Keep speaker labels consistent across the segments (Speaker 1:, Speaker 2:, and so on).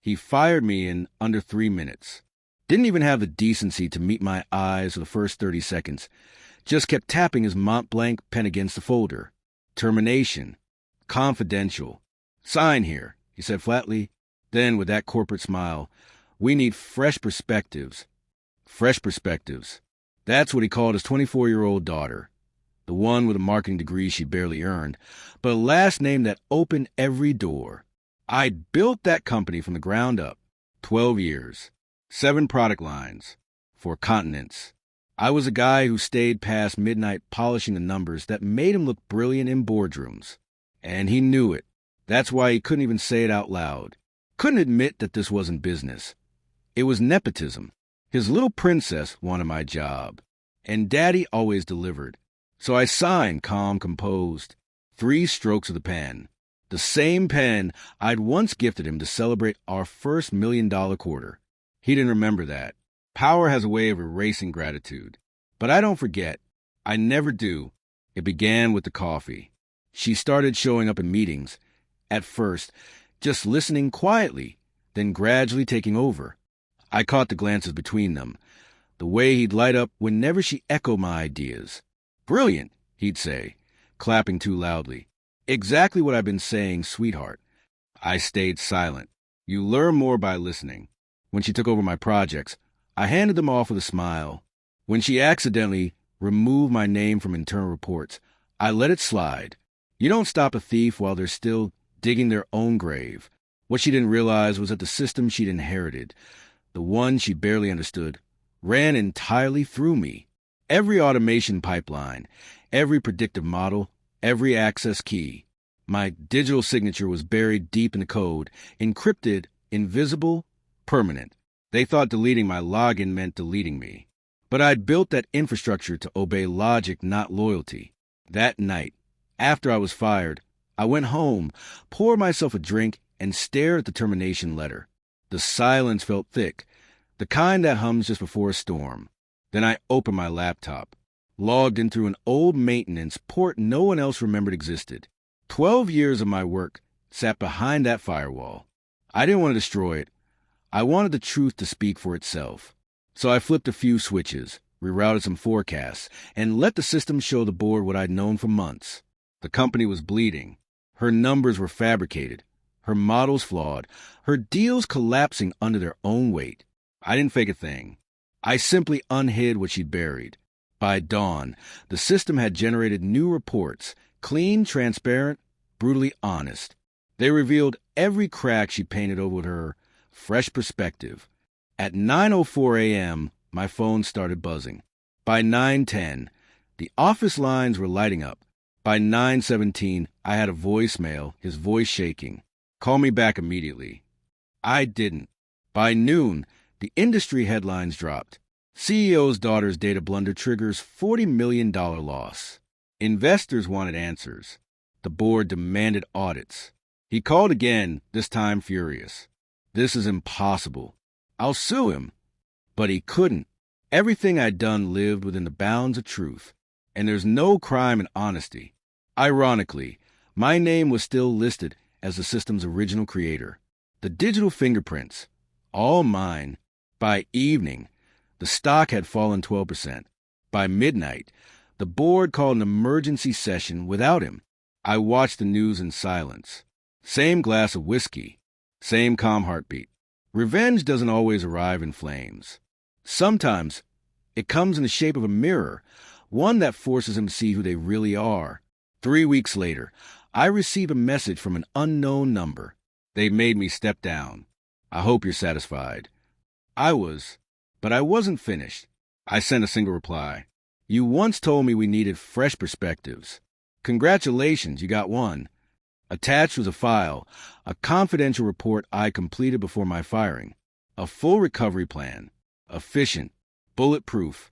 Speaker 1: He fired me in under 3 minutes. Didn't even have the decency to meet my eyes for the first 30 seconds. Just kept tapping his Montblanc pen against the folder. Termination. Confidential. Sign here, he said flatly. Then, with that corporate smile, we need fresh perspectives. Fresh perspectives. That's what he called his 24-year-old daughter. The one with a marketing degree she barely earned, but a last name that opened every door. I'd built that company from the ground up. 12 years. 7 product lines. 4 continents. I was a guy who stayed past midnight polishing the numbers that made him look brilliant in boardrooms. And he knew it. That's why he couldn't even say it out loud. Couldn't admit that this wasn't business. It was nepotism. His little princess wanted my job. And Daddy always delivered. So I signed, calm, composed. 3 strokes of the pen. The same pen I'd once gifted him to celebrate our first $1 million quarter. He didn't remember that. Power has a way of erasing gratitude. But I don't forget. I never do. It began with the coffee. She started showing up in meetings. At first, just listening quietly, then gradually taking over. I caught the glances between them. The way he'd light up whenever she echoed my ideas. Brilliant, he'd say, clapping too loudly. Exactly what I've been saying, sweetheart. I stayed silent. You learn more by listening. When she took over my projects, I handed them off with a smile. When she accidentally removed my name from internal reports, I let it slide. You don't stop a thief while they're still digging their own grave. What she didn't realize was that the system she'd inherited, the one she barely understood, ran entirely through me. Every automation pipeline, every predictive model, every access key. My digital signature was buried deep in the code, encrypted, invisible, permanent. They thought deleting my login meant deleting me. But I'd built that infrastructure to obey logic, not loyalty. That night, after I was fired, I went home, poured myself a drink, and stared at the termination letter. The silence felt thick, the kind that hums just before a storm. Then I opened my laptop, logged in through an old maintenance port no one else remembered existed. 12 years of my work sat behind that firewall. I didn't want to destroy it. I wanted the truth to speak for itself. So I flipped a few switches, rerouted some forecasts, and let the system show the board what I'd known for months. The company was bleeding. Her numbers were fabricated. Her models flawed. Her deals collapsing under their own weight. I didn't fake a thing. I simply unhid what she'd buried. By dawn, the system had generated new reports, clean, transparent, brutally honest. They revealed every crack she painted over with her fresh perspective. At 9:04 a.m., my phone started buzzing. By 9:10, the office lines were lighting up. By 9:17, I had a voicemail, his voice shaking. Call me back immediately. I didn't. By noon, the industry headlines dropped. CEO's daughter's data blunder triggers $40 million loss. Investors wanted answers. The board demanded audits. He called again, this time furious. This is impossible. I'll sue him. But he couldn't. Everything I'd done lived within the bounds of truth. And there's no crime in honesty. Ironically, my name was still listed as the system's original creator. The digital fingerprints, all mine. By evening, the stock had fallen 12%. By midnight, the board called an emergency session without him. I watched the news in silence. Same glass of whiskey. Same calm heartbeat. Revenge doesn't always arrive in flames. Sometimes it comes in the shape of a mirror, one that forces them to see who they really are. 3 weeks later, I received a message from an unknown number. They made me step down. I hope you're satisfied. I was, but I wasn't finished. I sent a single reply. You once told me we needed fresh perspectives. Congratulations, you got one. Attached was a file, a confidential report I completed before my firing. A full recovery plan. Efficient. Bulletproof.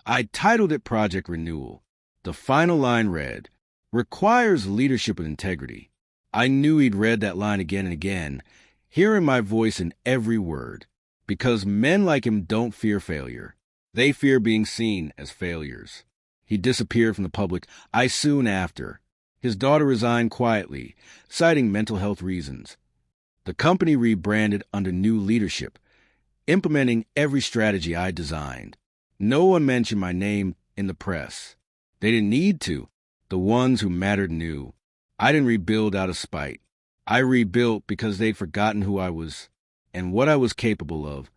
Speaker 1: I titled it Project Renewal. The final line read, requires leadership with integrity. I knew he'd read that line again and again, hearing my voice in every word. Because men like him don't fear failure. They fear being seen as failures. He disappeared from the public soon after. His daughter resigned quietly, citing mental health reasons. The company rebranded under new leadership, implementing every strategy I designed. No one mentioned my name in the press. They didn't need to. The ones who mattered knew. I didn't rebuild out of spite. I rebuilt because they'd forgotten who I was and what I was capable of.